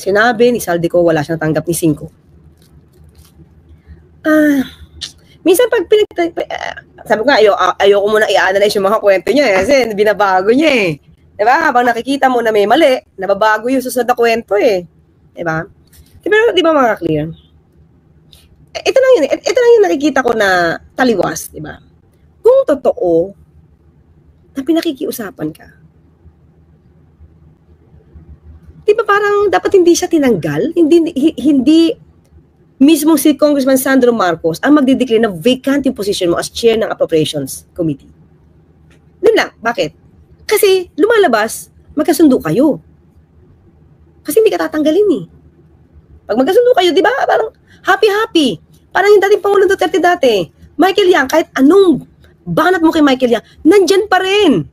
Sinabi ni Saldico, wala siya natanggap ni 5. Minsan pag sabi ko nga, ayoko muna i-analyze yung mga kwento niya kasi binabago niya eh. Diba? Habang nakikita mo na may mali, nababago yung susunod na kwento eh. Diba? Pero di ba mga clear? Ito lang yung nakikita ko na taliwas, diba? Kung totoo na pinakikiusapan ka, di ba parang dapat hindi siya tinanggal? Hindi mismo si Congressman Sandro Marcos ang magdideclare na vacant yung position mo as chair ng Appropriations Committee. Doon lang. Bakit? Kasi lumalabas, magkasundo kayo. Kasi hindi ka tatanggalin eh. Pag magkasundo kayo, di ba? Parang happy-happy. Parang yung dating Pangulong Duterte dati. Michael Yang, kahit anong banat mo kay Michael Yang, nandyan pa rin.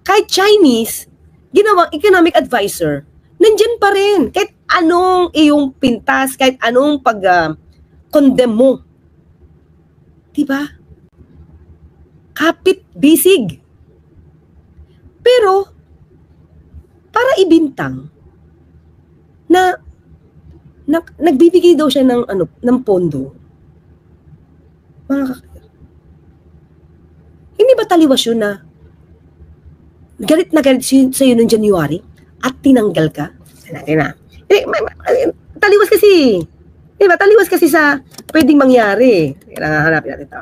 Kahit Chinese, ginawang economic advisor, nandyan pa rin. Kahit anong iyong pintas, kahit anong pag-condemn mo. Diba? Kapit bisig. Pero, para ibintang, na nagbibigay daw siya ng pondo. Hindi ba taliwas yun na galit na galit sa'yo noong January at tinanggal ka? Natin na. Taliwas kasi. Diba? Taliwas kasi sa pwedeng mangyari. Kailangan hanapin natin ito.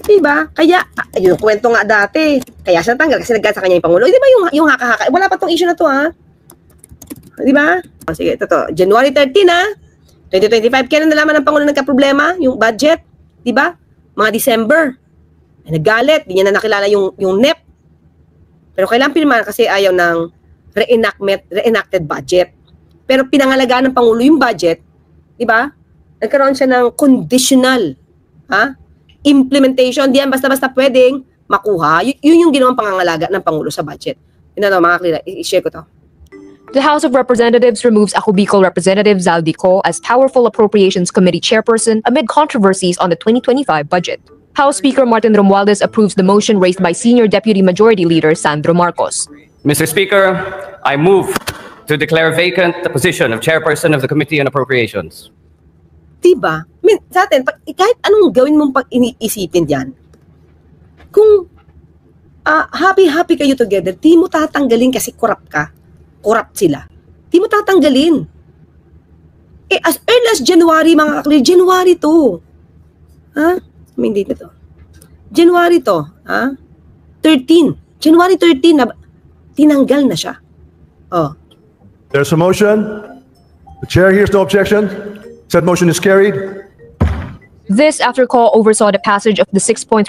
Diba? Kaya, yung kwento nga dati, kaya siya tanggal kasi nagkat sa kanya yung Pangulo. Diba yung haka-haka? Wala pa tong issue na to ha? Diba? O, sige, ito to. January 13 ha? 2025. Kailan nalaman ng Pangulo nagka-problema? Yung budget? Diba? Mga December. Ay, naggalit. Di niya na nakilala yung NEP. Pero kailangan pinirmahan kasi ayaw ng reenacted budget. Pero pinangalagaan ng Pangulo yung budget, di ba? Nagkaroon siya ng conditional implementation. Diyan basta-basta pwedeng makuha. Yun yung ginawang pangangalaga ng Pangulo sa budget. Yun na mga klira, i-share ko to. The House of Representatives removes Ako Bicol Representative Zaldico as Powerful Appropriations Committee chairperson amid controversies on the 2025 budget. House Speaker Martin Romualdez approves the motion raised by Senior Deputy Majority Leader Sandro Marcos. Mr. Speaker, I move to declare vacant the position of Chairperson of the Committee on Appropriations. Diba? Sa atin, kahit anong gawin mong pag-iisipin diyan, kung happy-happy kayo together, di mo tatanggalin kasi corrupt ka. Corrupt sila. Di mo tatanggalin. As early as January, mga kaklir, January to. Hindi na to. January to. 13. January 13 na tinanggal na siya. Oh. There's a motion. The chair hears no objection. Said motion is carried. This after call oversaw the passage of the 6.352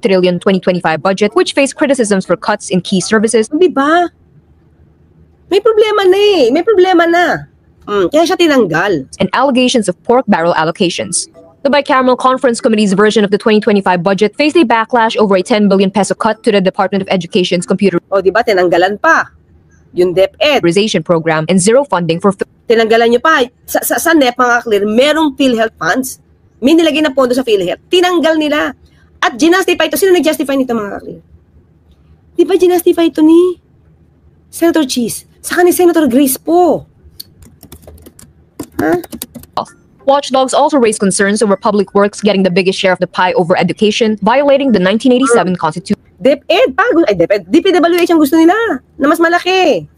trillion 2025 budget, which faced criticisms for cuts in key services. Diba? May problema na eh. May problema na. Kaya siya tinanggal. And allegations of pork barrel allocations. The Bicameral Conference Committee's version of the 2025 budget faced a backlash over a 10 billion peso cut to the Department of Education's computer diba, tinanggalan pa yung DepEd program and zero funding for tinanggalan nyo pa. Sa NEP, mga clear, merong PhilHealth funds. May nilagay na pondo sa PhilHealth. Tinanggal nila. At ginastify ito. Sino nag-justify nito, mga clear? Di ba ginastify ito ni Senator Cheese? Saka ni Senator Grace po. Watchdogs also raised concerns over public works getting the biggest share of the pie over education, violating the 1987 Constitution. DepEd, DPWH ang gusto nila na mas malaki.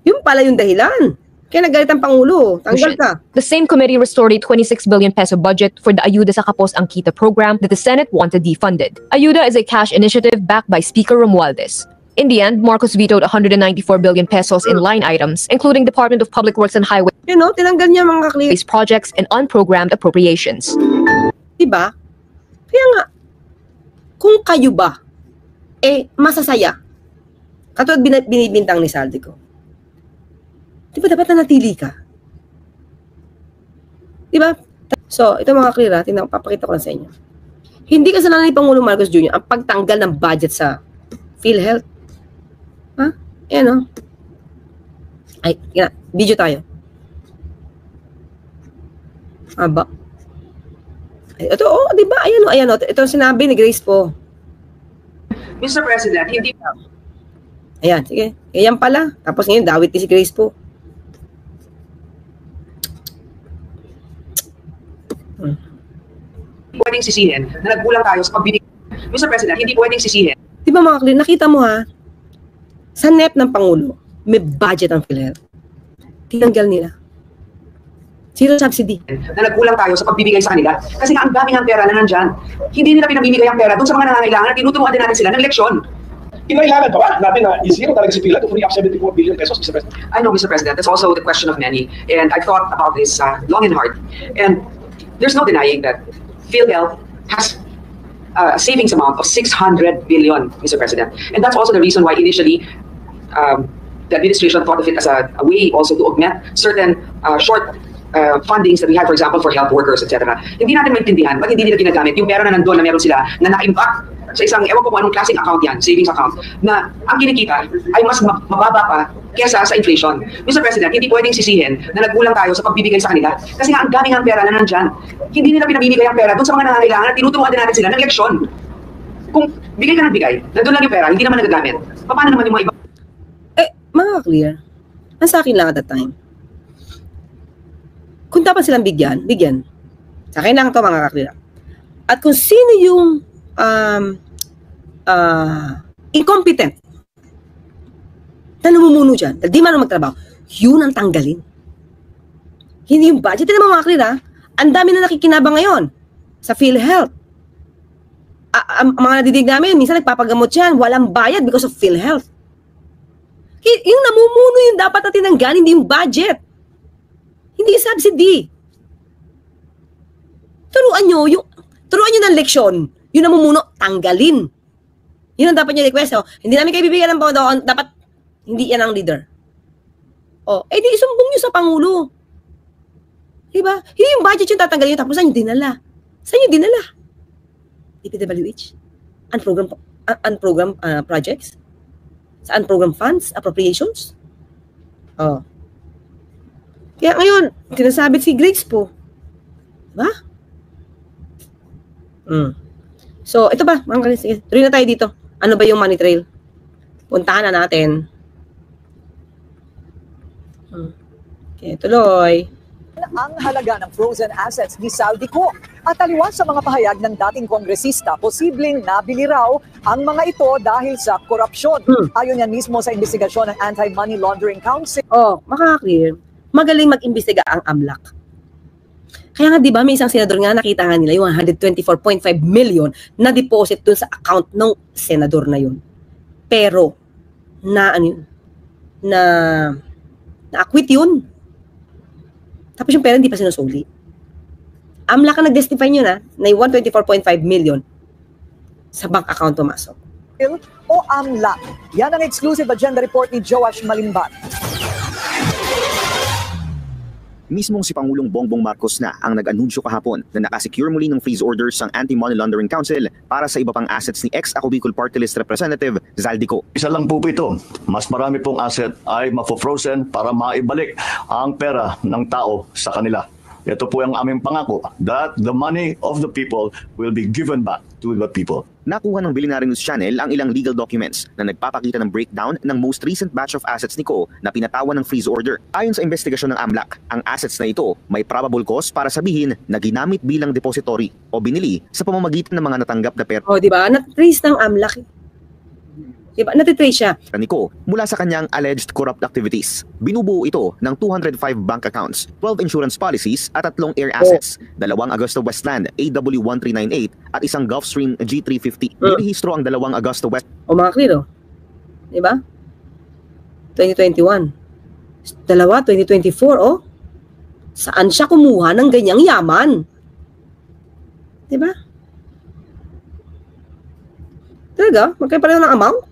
Yung pala yung dahilan. Kaya nagalit ang Pangulo. Tanggal ka. The same committee restored a 26 billion peso budget for the Ayuda sa Kapos ang Kita program that the Senate wanted defunded. Ayuda is a cash initiative backed by Speaker Romualdez. In the end, Marcos vetoed 194 billion pesos in line items, including Department of Public Works and Highways, tinanggal niya mga kakli. Projects and unprogrammed appropriations. Diba? Kaya nga, kung kayo ba, masasaya, katulad binibintang ni Saldico, diba dapat nanatili ka? Diba? So, ito mga klira, papakita ko lang sa inyo. Hindi kasalanan ni Pangulong Marcos Jr. ang pagtanggal ng budget sa PhilHealth. Ayan Ay, video tayo. Aba. Ito, diba? Ayan o. Ito sinabi ni Grace po. Mr. President, hindi pa. Ayan, sige. Ayan pala. Tapos ngayon, dawit ni si Grace po. pwedeng sisihin na nagkulang tayo sa pagbibigay. Mr. President, hindi pwedeng sisihin. Di ba mga clear, nakita mo ha, sa NEP ng Pangulo, may budget ang PhilHealth. Tinanggal nila. Zero subsidy. Na nagkulang tayo sa pagbibigay sa kanila. Kasi nga ang dami ng pera na nandyan. Hindi nila pinabibigay ang pera doon sa mga nangangailangan at tinuturuan din natin sila ng leksyon. Kinailangan ba natin na i-zero talaga si PhilHealth to free up 74 billion pesos, Mr. President? I know, Mr. President, that's also the question of many. And I've thought about this long and hard. And there's no denying that PhilHealth has a savings amount of 600 billion, Mr. President. And that's also the reason why initially the administration thought of it as a way also to augment certain short fundings that we have, for example, for health workers, etc. Hindi natin maintindihan, ba't hindi nila ginagamit yung pera na nandun na meron sila na na-impact sa isang, ewan ko kung anong klaseng account yan, savings account, na ang kinikita ay mas mababa pa kesa sa inflation. Mr. President, hindi pwedeng sisihin na nagkulang tayo sa pagbibigay sa kanila kasi nga ang dami ng pera na nandyan. Hindi nila pinabibigay ang pera doon sa mga nangangailangan at tinuturuan din natin sila ng leksyon. Kung bigay ka ng bigay, nandun lang yung pera, hindi naman nagagamit. Paano naman yung mga iba? Mga clear. Ang sa akin lang at that time. Kung dapat silang bigyan. Sa akin lang ito mga kakilala. At kung sino yung incompetent na namumuno dyan, di man magtrabaho, yun ang tanggalin. Hindi yung budget. Tignan mo mga kakilala, ang dami na nakikinabang ngayon sa PhilHealth. Mga nadidig namin, minsan nagpapagamot yan, walang bayad because of PhilHealth. Yung namumuno yung dapat natin tinanggal, hindi yung budget. Hindi subsidy. Turuan nyo ng leksyon. Yung namumuno, tanggalin. Yun ang dapat nyo request. Hindi namin kayo bibigyan ng pondo, dapat hindi yan ang leader. Di isumbong nyo sa Pangulo. Diba? Hindi yung budget yung tatanggalin nyo, tapos saan nyo dinala? Saan nyo dinala? DPWH? Unprogram projects? Sa unprogram funds? Appropriations? Kaya ngayon, sinasabit si Grace po. Diba? So, ito ba? Sige, tuloy na tayo dito. Ano ba yung money trail? Puntahan na natin. Okay, tuloy. Ang halaga ng frozen assets ni Zaldico at taliwas sa mga pahayag ng dating kongresista, posibleng nabili raw ang mga ito dahil sa korupsyon. Ayon yan mismo sa investigasyon ng Anti-Money Laundering Council. Makaka-clear. Magaling mag-imbestiga ang AMLAC. Kaya nga 'di ba may isang senador nga nakita nga nila yung 124.5 million na deposit dun sa account ng senador na yun. Pero na-acquit yun. Tapos yung pera hindi pa sinusuli. AMLAC ang nag-testify nyo na 124.5 million sa bank account pumasok. O AMLAC. Yan ang exclusive agenda report ni Joash Malimbat. Mismong si Pangulong Bongbong Marcos na ang nag-anunsyo kahapon na nakasecure muli ng freeze orders ang Anti-Money Laundering Council para sa iba pang assets ni ex-Ako Bicol Party List Representative Zaldico. Isa lang po ito, mas marami pong asset ay mafo-frozen para maibalik ang pera ng tao sa kanila. Ito po ang aming pangako that the money of the people will be given back to the people. Nakuha ng Billionaire News Channel ang ilang legal documents na nagpapakita ng breakdown ng most recent batch of assets ni Ko na pinatawan ng freeze order. Ayon sa investigasyon ng AMLAC, ang assets na ito may probable cause para sabihin na ginamit bilang depository o binili sa pamamagitan ng mga natanggap na pera. Di ba? Na-trace ng AMLAC. Diba? Natitrace siya. Nico, mula sa kanyang alleged corrupt activities. Binubuo ito ng 205 bank accounts, 12 insurance policies at 3 air assets, 2 Augusta Westland AW1398 at isang Gulfstream G350. Nirehistro ang 2 Augusta West. Mga kliro. Diba? 2021. 2024, Saan siya kumuha ng ganyang yaman? Diba? Talaga? Magkaipareho ng amount?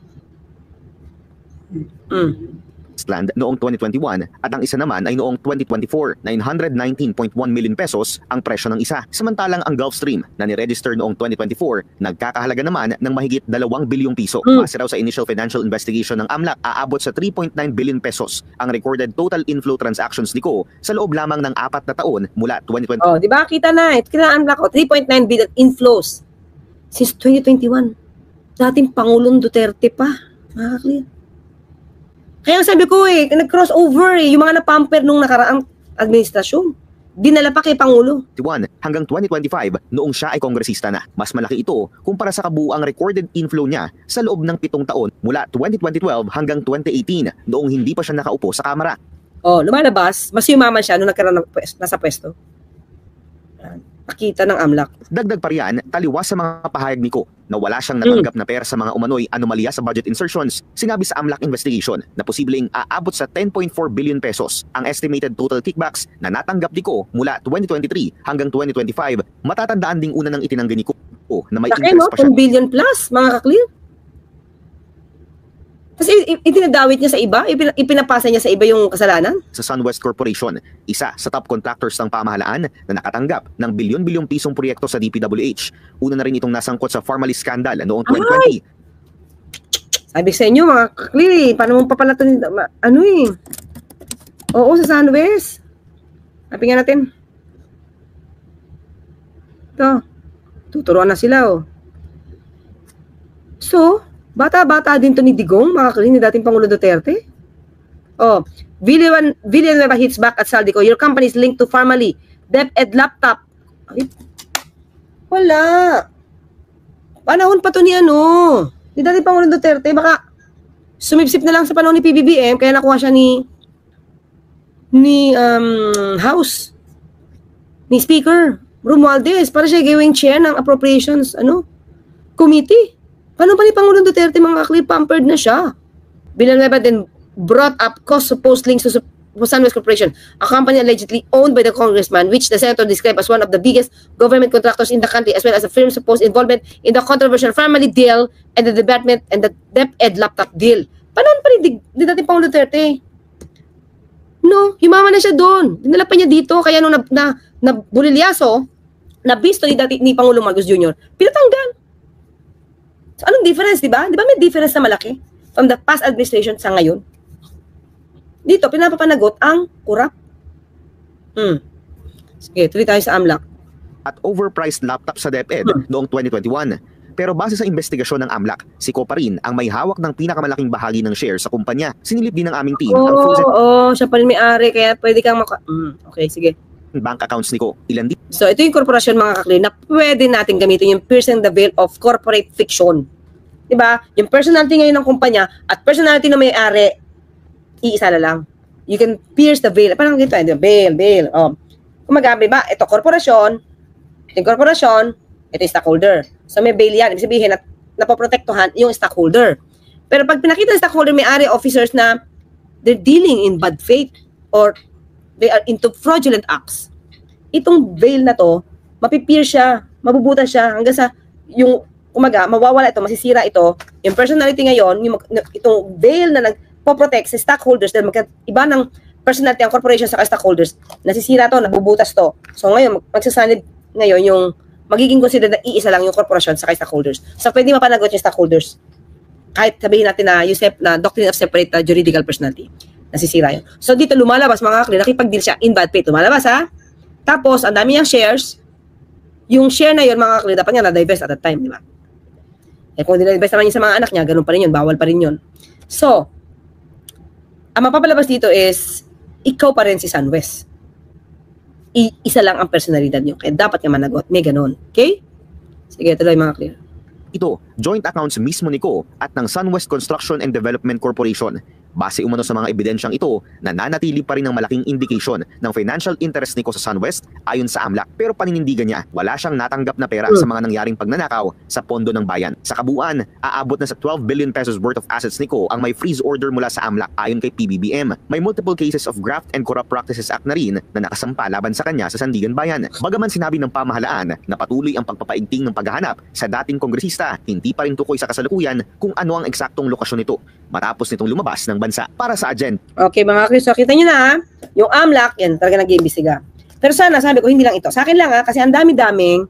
Land noong 2021 at ang isa naman ay noong 2024, 919.1 million pesos ang presyo ng isa. Samantalang ang Gulfstream na niregister noong 2024, nagkakahalaga naman ng mahigit 2 bilyong piso. Base raw sa initial financial investigation ng AMLAC, aabot sa 3.9 billion pesos ang recorded total inflow transactions ni Ko sa loob lamang ng 4 na taon mula 2020. Di ba? Kita na. Kita na AMLAC, 3.9 billion inflows since 2021. Dating Pangulong Duterte pa. Makakaliyan. Kaya sabi ko nag-crossover yung mga napamper nung nakaraang administrasyon. dinala pa kay Pangulo. Hanggang 2025 noong siya ay kongresista na. Mas malaki ito kumpara sa kabuuang recorded inflow niya sa loob ng 7 taon mula 2012 hanggang 2018 noong hindi pa siya nakaupo sa Kamara. Lumalabas, mas yumaman siya nung nagkaroon ng nasa pwesto. Nakita ng AMLAC. Dagdag pa riyan, taliwas sa mga pahayag ni Ko na wala siyang natanggap na pera sa mga umano'y anomalya sa budget insertions. Sinabi sa AMLAC investigation na posibleng aabot sa 10.4 billion pesos ang estimated total kickbacks na natanggap ni Ko mula 2023 hanggang 2025. Matatandaan ding una ng itinanggi ni Ko na may interest pa siya. 10 billion plus, mga ka-clear. Kasi itinadawit niya sa iba, ipinapasa niya sa iba yung kasalanan. Sa SunWest Corporation, isa sa top contractors ng pamahalaan na nakatanggap ng bilyon-bilyong pisong proyekto sa DPWH. Una na rin itong nasangkot sa Pharmaly scandal noong 2020. Sabi sa inyo, mga kakli, paano mong papalatan? Oo, sa SunWest. Sabi nga natin. Ito, tuturuan na sila, So, bata-bata din to ni Digong, mga kakli, ni dating Pangulo Duterte. Villanueva hits back at Saldico. Your company is linked to Pharmaly. DepEd laptop. Ay, wala. Panahon pa to ni ni dating Pangulo Duterte. Baka sumipsip na lang sa panahon ni PBBM, kaya nakuha siya ni House, ni Speaker Romualdez, para siya gawing chair ng appropriations, committee. Paano pa ni Pangulong Duterte, mga kakli, pampered na siya? Villanueva then brought up supposed links to SunWest Corporation, a company allegedly owned by the congressman, which the senator described as one of the biggest government contractors in the country, as well as the firm's supposed involvement in the controversial Pharmaly deal and the development and the DepEd laptop deal. Paano pa ni dating Pangulong Duterte? No, yumaman na siya doon. Dinala pa niya dito, kaya nung nabulilyaso, nabisto ni Pangulong Marcos Jr., pinatanggal. So, anong difference, di ba? Di ba may difference na malaki from the past administration sa ngayon? Dito, pinapapanagot ang kurap. Sige, tuloy tayo sa AMLAC. At overpriced laptop sa DepEd noong 2021. Pero base sa investigasyon ng AMLAC, si Ko pa rin ang may hawak ng pinakamalaking bahagi ng share sa kumpanya. Sinilip din ng aming team ang frozen siya pa rin may-ari, kaya pwede kang okay, sige. Bank accounts ni Ko. Ilan din? So, ito yung korporasyon, mga kakli, na pwede natin gamitin yung piercing the veil of corporate fiction. Diba? Yung personality ngayon ng kumpanya at personality ng may-ari, iisa na lang. You can pierce the veil. Parang ganito, veil. Kung magabi ba, ito korporasyon, ito yung stockholder. So, may veil yan. Ibig sabihin, napoprotektuhan yung stockholder. Pero pag pinakita ng stockholder, may-ari officers na they're dealing in bad faith or they are into fraudulent acts, itong veil na to, mapipierce siya, mabubuta siya, hanggang sa yung mawawala ito, masisira ito, yung personality ngayon, itong veil na nagpo-protect sa stockholders, dahil iba ng personality ang corporation sa stockholders, nasisira to, nabubutas to. So ngayon, magsasanib ngayon yung magiging considered na iisa lang yung corporation sa stockholders. So pwede mapanagot yung stockholders. Kahit sabihin natin na doctrine of separate juridical personality. Nasisira yun. So dito lumalabas, mga kakli, nakipag-deal siya in bad faith. Lumalabas, Tapos, ang dami niyang shares. Yung share na yun, mga kakli, dapat nga na-divest at that time, di ba? Kung dinivest naman yun sa mga anak niya, ganun pa rin yun, bawal pa rin yun. So, ang mapapalabas dito is, ikaw pa rin si SunWest. Isa lang ang personalidad niyo. Kaya dapat nga managot. May ganun. Okay? Sige, tuloy, mga clear. Ito, joint accounts mismo ni Ko at ng SunWest Construction and Development Corporation. Base umano sa mga ebidensyang ito, nananatili pa rin ng malaking indikasyon ng financial interest ni Ko sa SunWest ayon sa AMLAC. Pero paninindigan niya, wala siyang natanggap na pera sa mga nangyaring pagnanakaw sa pondo ng bayan. Sa kabuuan, aabot na sa 12 billion pesos worth of assets ni Ko ang may freeze order mula sa AMLAC ayon kay PBBM. May multiple cases of Graft and Corrupt Practices Act na rin na nakasampa laban sa kanya sa Sandigan Bayan. Bagaman sinabi ng pamahalaan na patuloy ang pagpapaigting ng paghahanap sa dating kongresista, hindi pa rin tukoy sa kasalukuyan kung ano ang eksaktong lokasyon nito matapos nitong lumabas ng bansa. Para sa agent. Okay, mga Chris, so kita nyo na, yung AMLAC, yan, talaga nag-iimbestiga. Pero sana, sabi ko, hindi lang ito. Sa akin lang, kasi ang dami-daming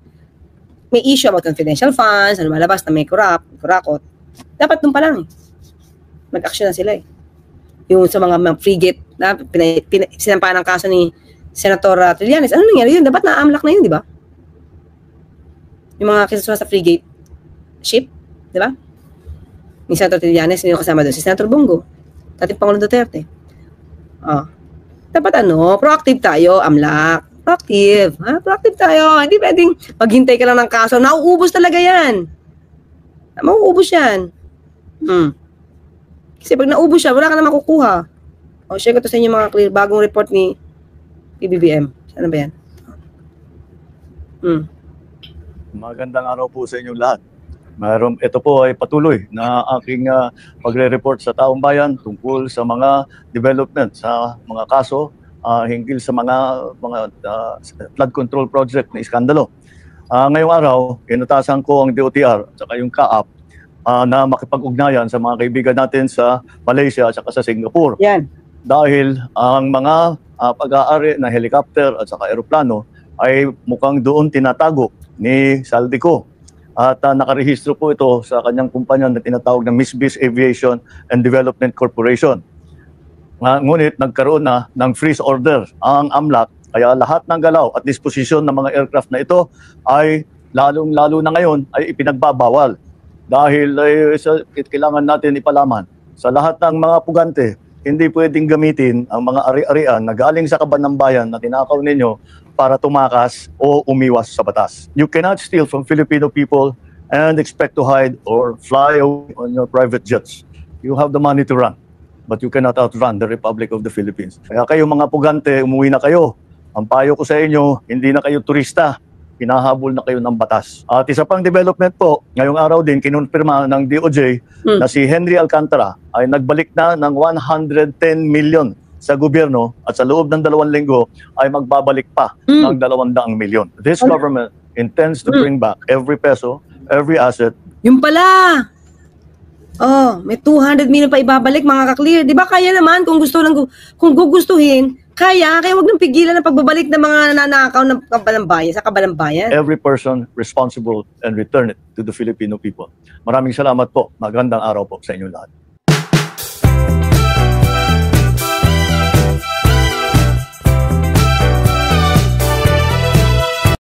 may issue about confidential funds, ano malabas na may kurakot. Dapat nung pa lang, mag-action na sila Yung sa mga frigate, na sinampahan ng kaso ni Senator Trillanes, ano nangyari yun? Dapat na AMLAC na yun, di ba? Yung mga kisasuha sa frigate ship, di ba? Ni Senator Trillanes, yung kasama doon, si Senator Bongo, dating Pangulong Duterte. Dapat proactive tayo, AMLAC. Proactive. Ha? Proactive tayo. Hindi pwedeng maghintay ka lang ng kaso. Nauubos talaga yan. Mauubos yan. Kasi pag naubos siya, wala ka na makukuha. O, share ko to sa inyo mga clear. Bagong report ni PBBM. Saan ba yan? Magandang araw po sa inyong lahat. Ito po ay patuloy na aking pagre-report sa taong bayan tungkol sa mga development sa mga kaso hinggil sa mga flood control project na iskandalo. Ngayong araw, inutasan ko ang DOTR at saka yung CAAP na makipag-ugnayan sa mga kaibigan natin sa Malaysia at saka sa Singapore. Yan. Dahil ang mga pag-aari na helicopter at saka aeroplano ay mukhang doon tinatago ni Saldico. At nakarehistro po ito sa kanyang kumpanya na tinatawag na Misbis Aviation and Development Corporation. Ngunit nagkaroon na ng freeze order ang AMLAC, kaya lahat ng galaw at disposisyon ng mga aircraft na ito ay lalong-lalo na ngayon ay ipinagbabawal. Dahil kailangan natin ipalaman sa lahat ng mga pugante, hindi pwedeng gamitin ang mga ari-arian na galing sa kaban ng bayan na tinakaw ninyo para tumakas o umiwas sa batas. You cannot steal from Filipino people and expect to hide or fly away on your private jets. You have the money to run, but you cannot outrun the Republic of the Philippines. Kaya kayo mga pugante, umuwi na kayo. Ang payo ko sa inyo, hindi na kayo turista. Hinahabol na kayo ng batas. At isa pang development po, ngayong araw din, kinonfirma ng DOJ na si Henry Alcantara ay nagbalik na ng 110 million sa gobyerno at sa loob ng 2 linggo ay magbabalik pa ng 200 million. This government intends to bring back every peso, every asset. Yung pala. Oh, may 200 million pa ibabalik mga ka-clear. Di ba kaya naman kung gugustuhin, kaya wag nang pigilan ang pagbabalik ng mga nanakaw ng kabalambayan, sa kabalambayan. Every person responsible and return it to the Filipino people. Maraming salamat po. Magandang araw po sa inyo lahat.